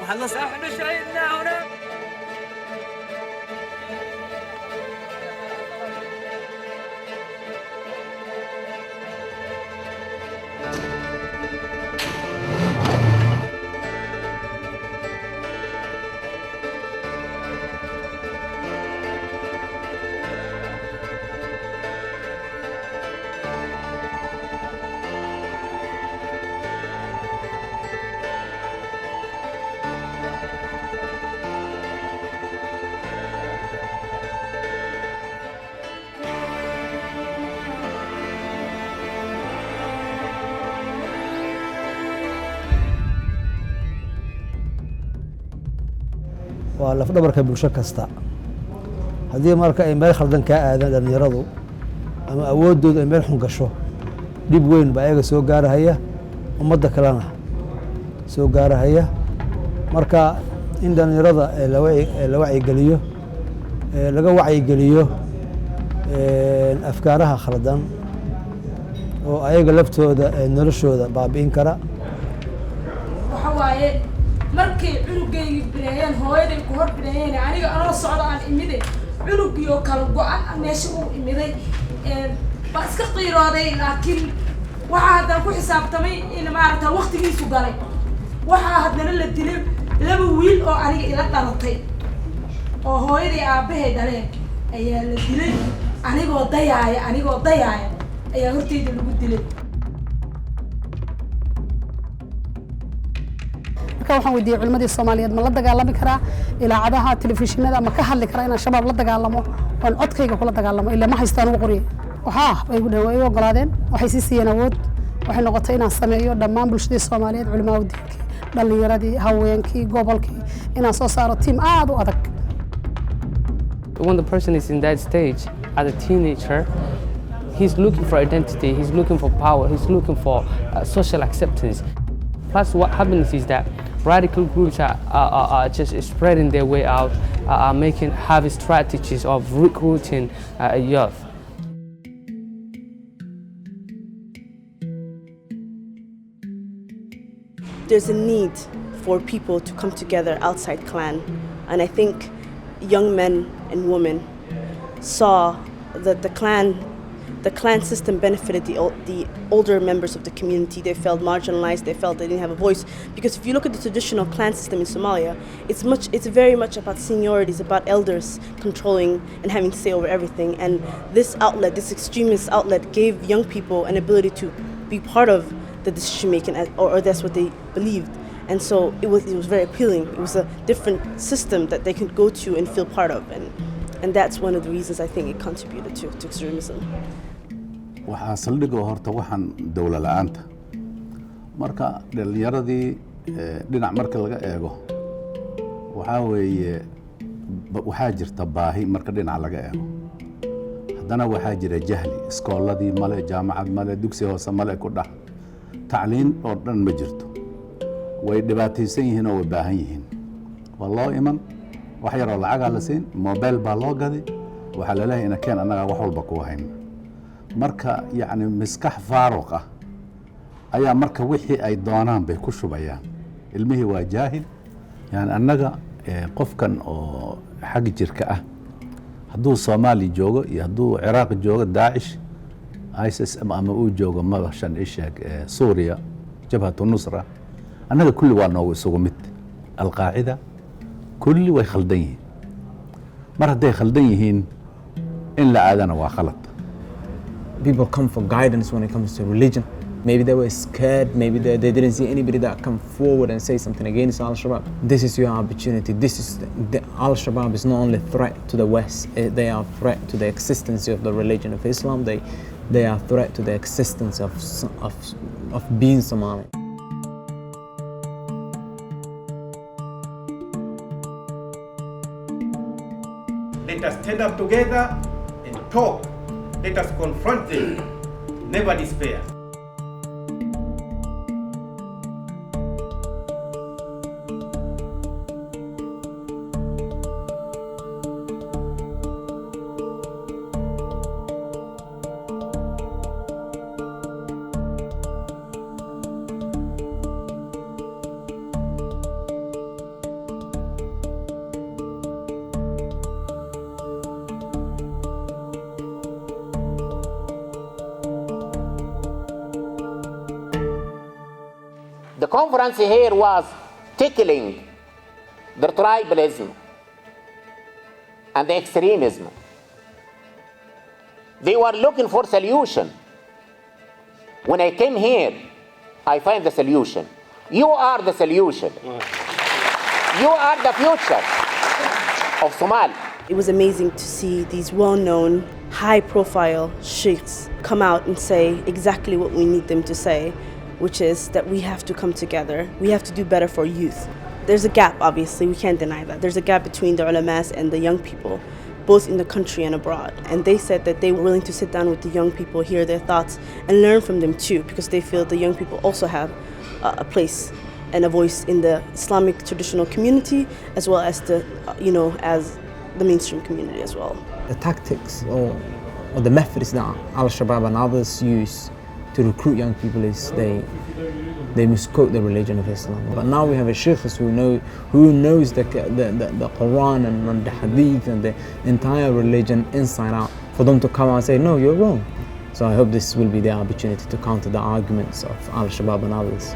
نحن شهدنا هنا. waa laf dhabarka bulsho kasta haddii marka ay meel khaldan ka aadaan dhalinyaradu ama awoodooda ay meel xun gasho dhib weyn baa ayaga soo gaarahaya ummadda kalena soo gaarahaya marka in dhalinyarada la wacyigeliyo laga wacyigeliyo afkaaraha khaldan oo ayaga laftooda noloshooda baabi'in kara waxa waaye markay cunugaygi bireeyeen hooyaday ku hor bireeyeen aniga anoo socdo aan imiday cunugiyo kala go-an meesha uu imiday baa iska qiirooday laakiin waxaa haddana ku xisaabtamay in maaragta waqtigiisu galay waxaa haddana la dilay laba wiil oo aniga ila dhalatay oo hooyaday aabbahay dhaleen ayaa la dilay anigoo dayaaya ayaa horteyda lagu dilay waxaan weydiiyay culimadii Soomaaliyeed ma la dagaalami karaa ilaacadaha telefishinada ma ka hadli karaa in shabaab la dagaalamo oo codkayga kula dagaalamo ilaa ma haystaan ugu qoriye way ogolaadeen waxay sii siiyeen awood waxay noqotay inaan sameeyo dhammaan bulshadii Soomaaliyeed culimada dhalinyaradii haweenkii gobolkii inaan soo saaro team aad u adag. When the person is in that stage as a teenager, he's looking for identity, he's looking for power, he's looking for social acceptance. Plus what happens is that radical groups are just spreading their way out, are having strategies of recruiting youth. There's a need for people to come together outside clan, and I think young men and women saw that the clan system benefited the older members of the community. They felt marginalized, they felt they didn't have a voice. Because if you look at the traditional clan system in Somalia, it's very much about seniority, it's about elders controlling and having say over everything. And this outlet, this extremist outlet, gave young people an ability to be part of the decision making, or that's what they believed. And so it was very appealing. It was a different system that they could go to and feel part of. And that's one of the reasons I think it contributed to extremism. waxaa saldhigoo horta waxaan dawla la'aanta marka dhalinyaradii dhinac marka laga eego waxaa weeye waxaa jirta baahi marka dhinac laga eego haddana waxaa jira jahli iskooladii male jaamacad male dugsi hoose male ku dhax tacliin oo dhan ma jirto way dhibaataysan yihiin oo way baahan yihiin waa loo iman wax yaroo lacagaa la siin mobile baa loo gaday waxaa la leeyahay inakeen annagaa wax walba ku hayna marka yacni miskax faaruq ah ayaa marka wixii ay doonaan bay ku shubayaan ilmihii waa jaahil yani annaga qofkan oo xag jirka ah hadduu Soomaali joogo iyo hadduu Ciraaq joogo Daesh ISIS ama uu joogo madashan ishaag Suuriya jabhatu nusra annaga kulli waa noogu isugu mid alqaacida kulli way khaldan yihiin mar hadday khaldan yihiin in la aadana waa khalad. People come for guidance when it comes to religion. Maybe they were scared, maybe they didn't see anybody that come forward and say something against Al-Shabaab. This is your opportunity. Al-Shabaab is not only a threat to the West, they are a threat to the existence of the religion of Islam. They are a threat to the existence of being Somali. Let us stand up together and talk. Let us confront them. Never despair. conference here was tackling the tribalism and the extremism. They were looking for solution. When I came here, I find the solution. You are the solution. You are the future of Somalia. It was amazing to see these well-known, high-profile sheikhs come out and say exactly what we need them to say, which is that we have to come together. We have to do better for youth. There's a gap, obviously, we can't deny that. There's a gap between the ulamas and the young people, both in the country and abroad. And they said that they were willing to sit down with the young people, hear their thoughts, and learn from them too, because they feel the young people also have a place and a voice in the Islamic traditional community, as well as the, as the mainstream community as well. The tactics or the methods that Al-Shabaab and others use to recruit young people is they misquote the religion of Islam. But now we have a sheikh who knows the Quran and the Hadith and the entire religion inside out, for them to come out and say, no, you're wrong. So I hope this will be the opportunity to counter the arguments of Al-Shabaab and others.